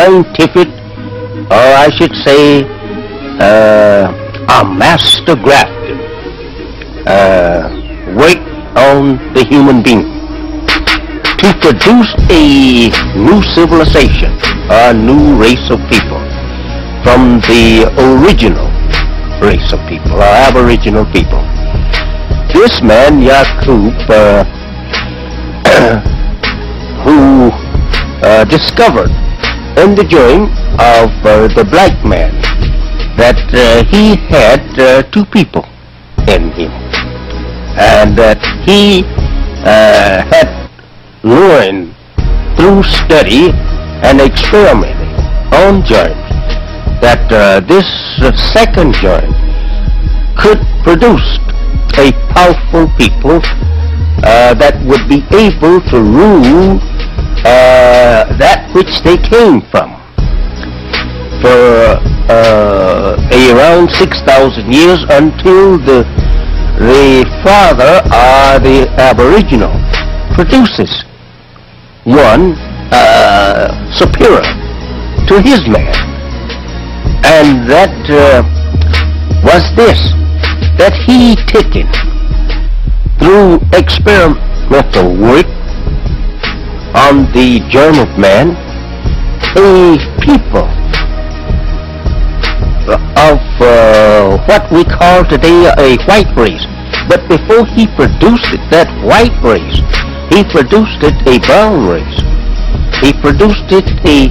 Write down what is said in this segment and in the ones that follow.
scientific, or I should say, a master grafted work on the human being to produce a new civilization, a new race of people from the original race of people, or aboriginal people. This man, Yaqub, who discovered in the journey of the black man that he had two people in him, and that he had learned through study and experimenting on germs that this second germ could produce a powerful people that would be able to rule that which they came from for around 6,000 years, until the father or the aboriginal produces one superior to his man. And that was this, that he taken through experimental work on the germ of man a people of what we call today a white race. But before he produced it, that white race, he produced it a brown race, he produced it a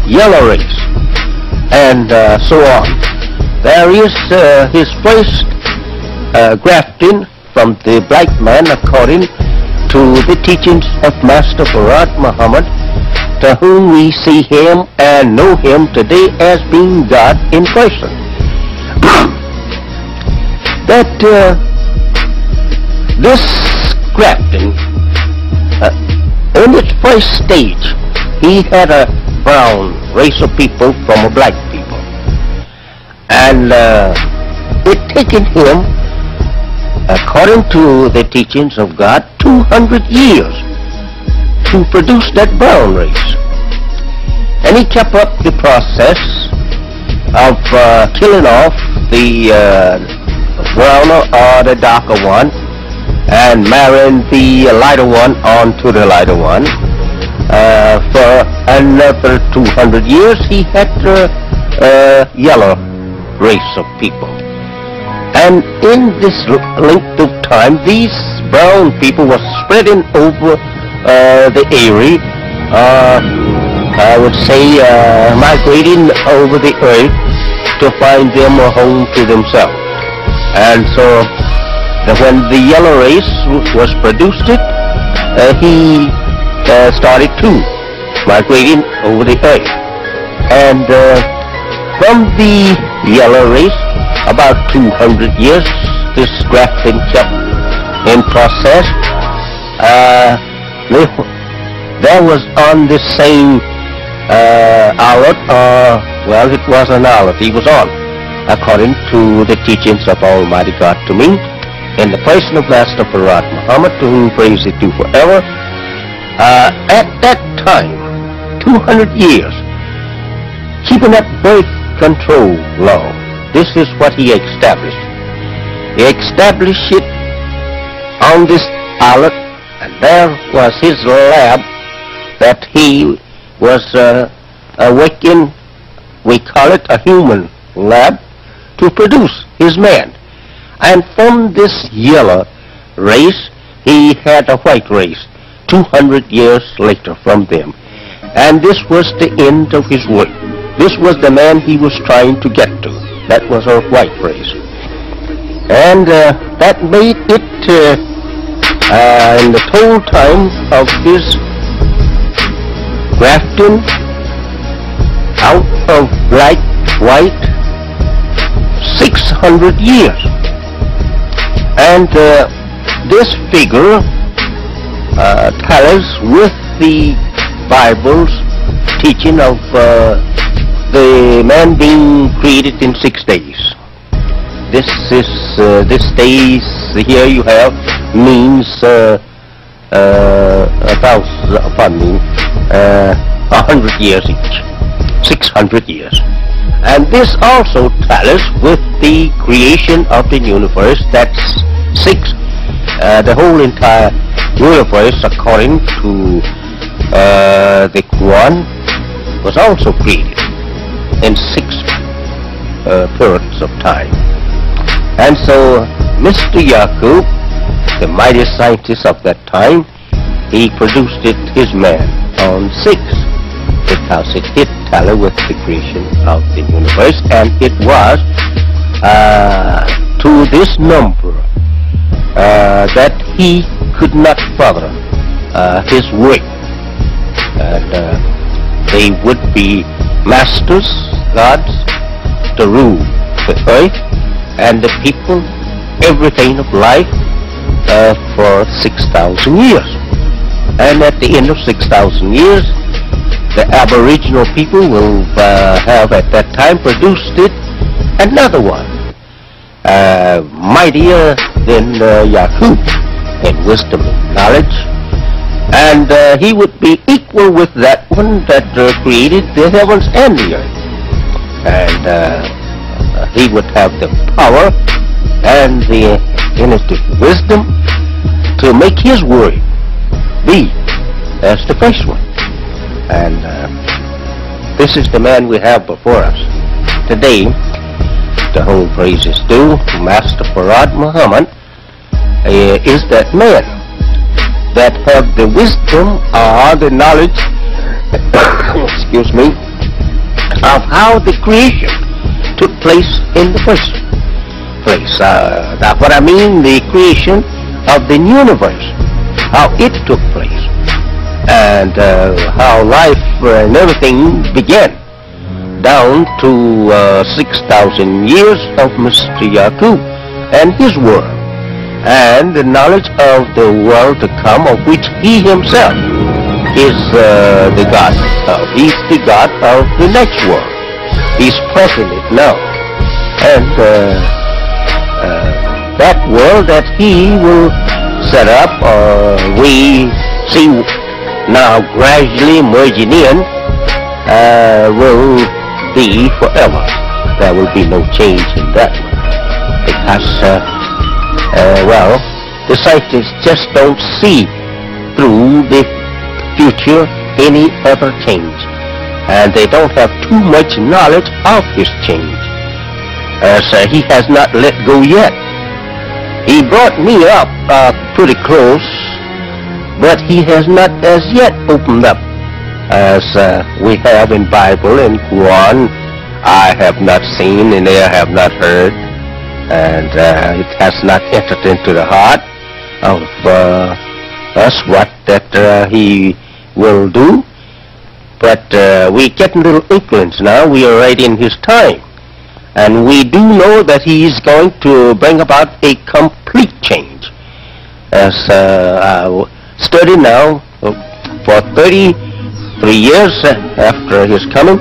yellow race, and so on. There is his first grafting from the black man according to the teachings of Master Farad Muhammad, to whom we see him and know him today as being God in person. That this grafting, in its first stage, he had a brown race of people from a black people, and it taken him, according to the teachings of God, 200 years to produce that brown race. And he kept up the process of killing off the browner or the darker one, and marrying the lighter one onto the lighter one. For another 200 years he had a yellow race of people. And in this length of time, these brown people were spreading over the area, I would say migrating over the earth to find them a home to themselves. And so when the yellow race was produced, he started too migrating over the earth. And from the yellow race, about 200 years, this grafting kept in process. There was on the same outlet, well, it was an outlet he was on, according to the teachings of Almighty God to me, in the person of Master Farad Muhammad, to whom praise be due forever. At that time, 200 years, keeping that birth control law, this is what he established. He established it on this outlet, and there was his lab that he was working, we call it a human lab, to produce his man. And from this yellow race, he had a white race 200 years later from them. And this was the end of his work. This was the man he was trying to get to. That was a white race. And that made it, in the total time of his grafting out of black, white, 600 years. And this figure tallies with the Bible's teaching of the man being created in 6 days. This days here you have means 1,000, 100 years each. 600 years. And this also tallies with the creation of the universe. That's 6. The whole entire universe, according to the Quran, was also created in 6 periods of time. And so Mr. Yaqub, the mighty scientist of that time, he produced his man on 6, because it did tally with the creation of the universe, and it was to this number that he could not further his work. And they would be masters, gods, to rule the earth and the people, everything of life, for 6,000 years. And at the end of 6,000 years, the Aboriginal people will have at that time produced another one, mightier than Yaqub in wisdom and knowledge, and he would be equal with that one that created the heavens and the earth, and he would have the power and the infinite wisdom to make his word be as the first one. And this is the man we have before us today. The whole praise is due to Master Farad Muhammad. Is that man that have the wisdom or the knowledge excuse me, of how the creation took place in the first place. That's what I mean, the creation of the universe, how it took place, and how life and everything began, down to 6,000 years of Mr. Yaqub and his world, and the knowledge of the world to come, of which he himself is the God of. He's the God of the next world. He's present it now, and that world that he will set up, we see now gradually merging in, will be forever. There will be no change in that one, because well, the scientists just don't see through the future any other change, and they don't have too much knowledge of his change, as he has not let go yet. He brought me up pretty close, but he has not as yet opened up, as we have in Bible and Quran. I have not seen and I have not heard, and it has not entered into the heart of us what that he will do. But we getting little inklings now. We are right in his time, and we do know that he is going to bring about a complete change. As I study now for 33 years after his coming,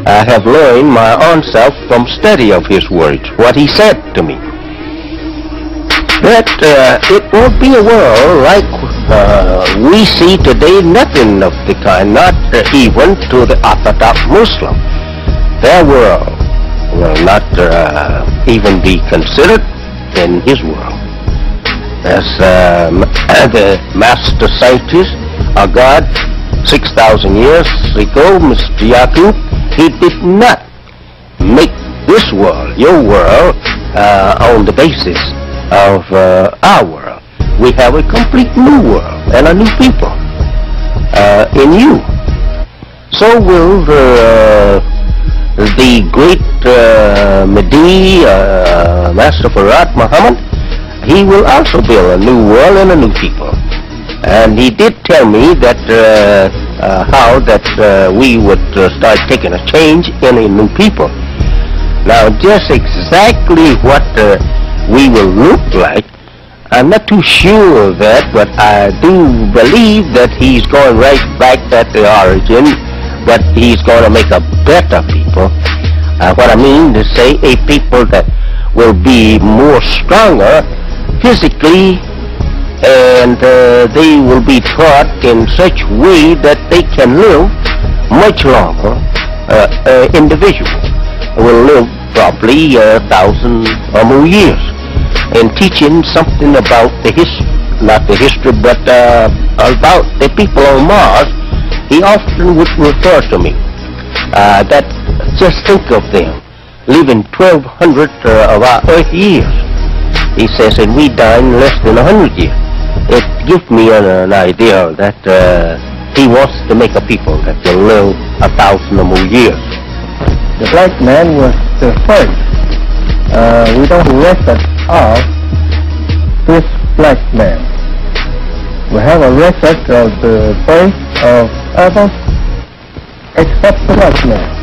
I have learned my own self from study of his words, what he said to me, that it won't be a world like we see today, nothing of the kind, not even to the Orthodox Muslim. Their world will not even be considered in his world. As the master scientist of God 6,000 years ago, Mr. Yaqub, he did not make this world, your world, on the basis of our world. We have a complete new world and a new people in you. So will the great Mahdi, Master Farad Muhammad, he will also build a new world and a new people. And he did tell me that how that we would start taking a change in a new people. Now, just exactly what we will look like, I'm not too sure of that, but I do believe that he's going right back at the origin, but he's going to make a better people. What I mean to say, a people that will be more stronger physically, and they will be taught in such way that they can live much longer individual will live probably 1,000 or more years. In teaching something about the history, not the history, but about the people on Mars, he often would refer to me that just think of them living 1,200 of our Earth years. He says, and we die in less than 100 years. It gives me an idea that he wants to make a people that will live 1,000 or more years. The black man was the first. We don't record of this black man. We have a record of the birth of others except the white man.